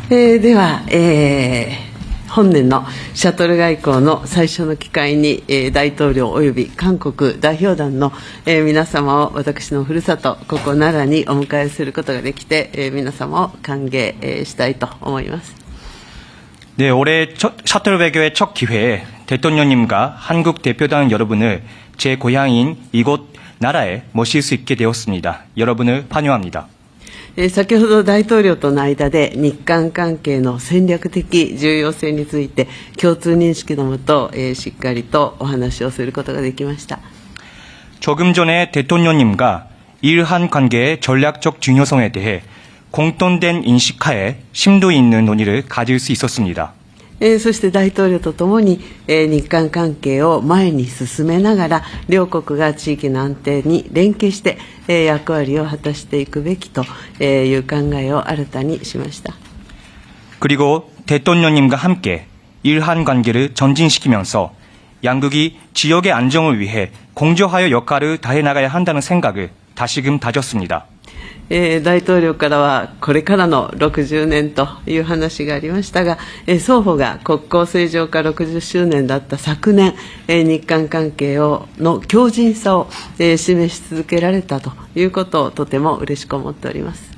では、本年のシャトル外交の最初の機会に、大統領及び韓国代表団の、皆様を私のふるさと、ここ奈良にお迎えすることができて、皆様を歓迎、したいと思います。 네, 올해 셔틀 외교의 첫 기회에 대통령님과 한국 대표단 여러분을 제 고향인 이곳 나라에 모실 수 있게 되었습니다. 여러분을 환영합니다. 先ほど大統領との間で日韓関係の戦略的重要性について共通認識のもと、しっかりとお話をすることができました。 조금 전에 대통령님과 일한 관계의 전략적 중요성에 대해 공통된 인식하에 심도 있는 논의를 가질 수 있었습니다. そして大統領とともに、日韓関係を前に進めながら両国が地域の安定に連携して、役割を果たしていくべきという考えを新たにしました。 그리고 대통령님과 함께 일한 관계를 전진시키면서 양국이 지역의 안정을 위해 공조하여 역할을 다해 나가야 한다는 생각을 다시금 다졌습니다. 大統領からはこれからの60年という話がありましたが、双方が国交正常化60周年だった昨年、日韓関係の強靭さを示し続けられたということをとても嬉しく思っております。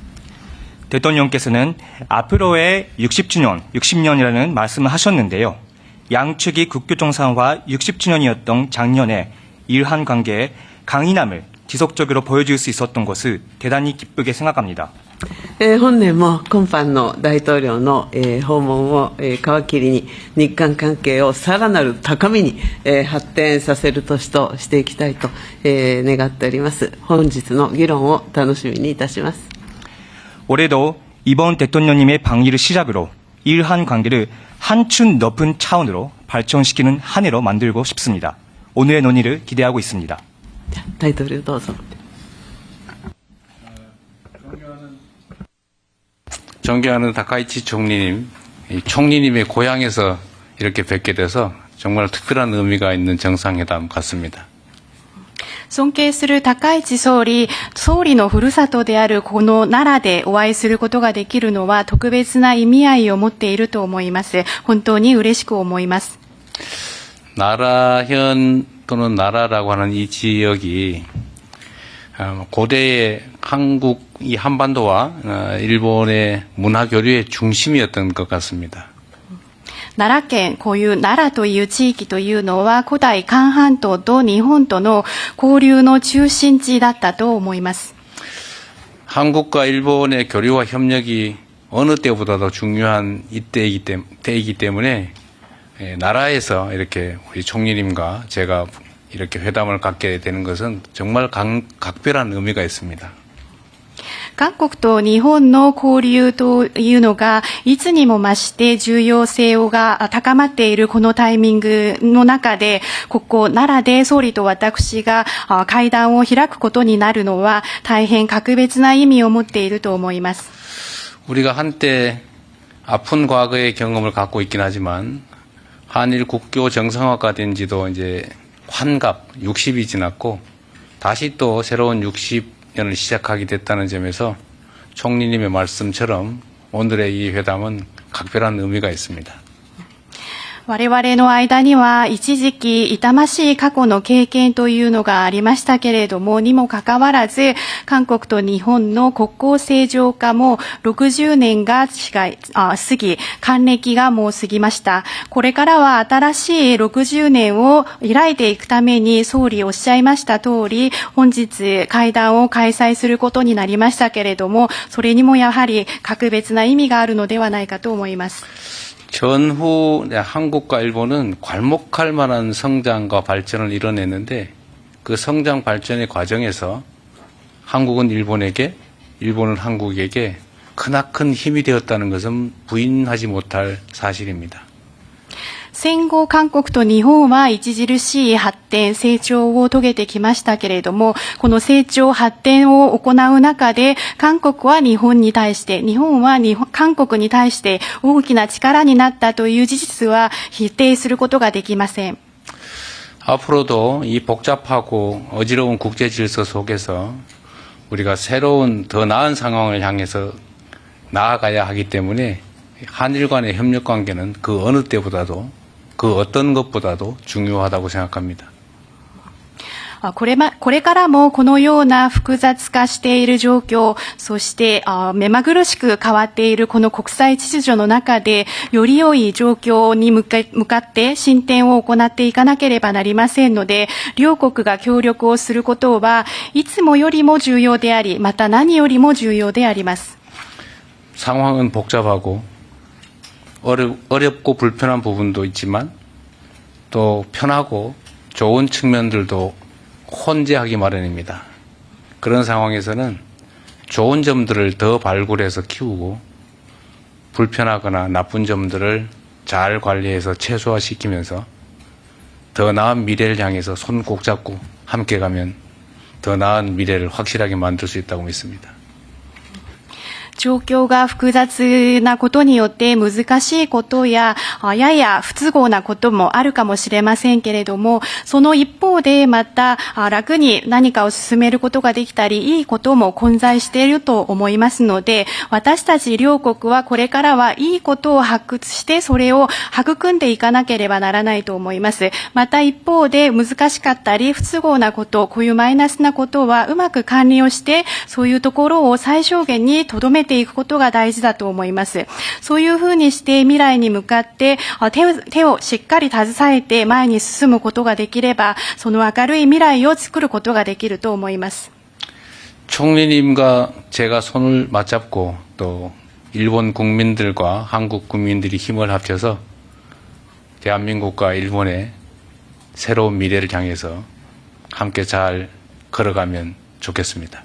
대통령께서는 앞으로의 60년이라는 말씀을 하셨는데요. 양측이 국교 정상화 60주년이었던 작년에 일한 관계의 강인함을 지속적으로 보여줄 수 있었던 것을 대단히 기쁘게 생각합니다. 本年も今般の大統領の、訪問を、皮切りに日韓関係をさらなる高みに、発展させる年としていきたいと、願っております。本日の議論を楽しみにいたします。 올해도 이번 대통령님의 방위를 시작으로 일한 관계를 한층 높은 차원으로 발전시키는 한 해로 만들고 싶습니다. 오늘의 논의를 기대하고 있습니다. 大統領どうぞ。 존경하는 다카이치 총리님, 총리님의 고향에서 이렇게 뵙게 돼서 정말 특별한 의미가 있는 정상회담 같습니다. 尊敬する高市総理のふるさとであるこの奈良でお会いすることができるのは特別な意味合いを持っていると思います。本当に嬉しく思います。 나라현 또는 나라라고 하는 이 지역이 고대의 한국 이 한반도와 일본의 문화 교류의 중심이었던 것 같습니다. 奈良県、こういう奈良という地域というのは古代韓半島と日本との交流の中心地だったと思います。 한국과 일본의 교류와 협력이 어느 때보다도 중요한 때이기 때문에 나라에서 이렇게 우리 총리님과 제가 이렇게 회담을 갖게 되는 것은 정말 각별한 의미가 있습니다. 韓国と日本の交流というのがいつにも増して重要性が高まっているこのタイミングの中で、ここ奈良で総理と私が会談を開くことになるのは大変格別な意味を持っていると思います。 우리가 한때 아픈 과거의 경험을 갖고 있긴 하지만 한일 국교 정상화가 된 지도 이제 환갑 60이 지났고 다시 또 새로운 60년을 시작하게 됐다는 점에서 총리님의 말씀처럼 오늘의 이 회담은 각별한 의미가 있습니다. 我々の間には一時期痛ましい過去の経験というのがありましたけれども、にもかかわらず韓国と日本の国交正常化も60年が過ぎ、還暦がもう過ぎました。これからは新しい60年を開いていくために総理おっしゃいました通り、本日会談を開催することになりましたけれども、それにもやはり格別な意味があるのではないかと思います。 전후 한국과 일본은 괄목할 만한 성장과 발전을 이뤄냈는데 그 성장 발전의 과정에서 한국은 일본에게, 일본은 한국에게 크나큰 힘이 되었다는 것은 부인하지 못할 사실입니다. 戦後韓国と日本は著しい発展、成長を遂げてきましたけれども、この成長、発展を行う中で、韓国は日本に対して、日本は韓国に対して大きな力になったという事実は否定することができません。 앞으로도 이 복잡하고 어지러운 국제 질서 속에서 우리가 새로운 더 나은 상황을 향해서 나아가야 하기 때문에 한일 간의 협력 관계는 그 어느 때보다도 그 어떤 것보다도 중요하다고 생각합니다. これからもこのような複雑化している状況、そして目まぐるしく変わっているこの国際秩序の中で、より良い状況に向かって進展を行っていかなければなりませんので、両国が協力をすることはいつもよりも重要であり、また何よりも重要であります。 상황은 복잡하고 어렵고 불편한 부분도 있지만 또 편하고 좋은 측면들도 혼재하기 마련입니다. 그런 상황에서는 좋은 점들을 더 발굴해서 키우고 불편하거나 나쁜 점들을 잘 관리해서 최소화시키면서 더 나은 미래를 향해서 손 꼭 잡고 함께 가면 더 나은 미래를 확실하게 만들 수 있다고 믿습니다. 状況が複雑なことによって難しいことや、やや不都合なこともあるかもしれませんけれども、その一方でまた楽に何かを進めることができたり、いいことも混在していると思いますので、私たち両国はこれからはいいことを発掘して、それを育んでいかなければならないと思います。また一方で難しかったり、不都合なこと、こういうマイナスなことはうまく管理をして、そういうところを最小限に留めていくことが大事だと思います。そういうふうにして未来に向かって手をしっかり携えて前に進むことができれば、その明るい未来を作ることができると思います。 총리님과 제가 손을 맞잡고 또 일본 국민들과 한국 국민들이 힘을 합쳐서 대한민국과 일본의 새로운 미래를 향해서 함께 잘 걸어가면 좋겠습니다.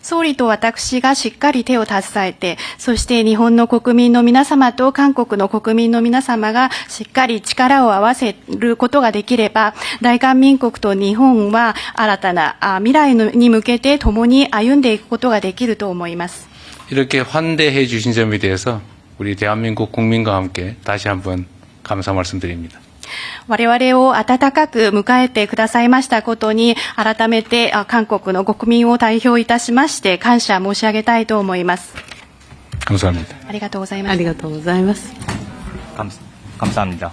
総理と私がしっかり手を携えて、そして日本の国民の皆様と韓国の国民の皆様がしっかり力を合わせることができれば、大韓民国と日本は新たな未来に向けて共に歩んでいくことができると思います。 이렇게 환대해 주신 점에 대해서 우리 대한민국 국민과 함께 다시 한번 감사 말씀드립니다. 我々を温かく迎えてくださいましたことに、改めて韓国の国民を代表いたしまして感謝申し上げたいと思います。 감사합니다. ありがとうございます。ありがとうございます。 감사합니다.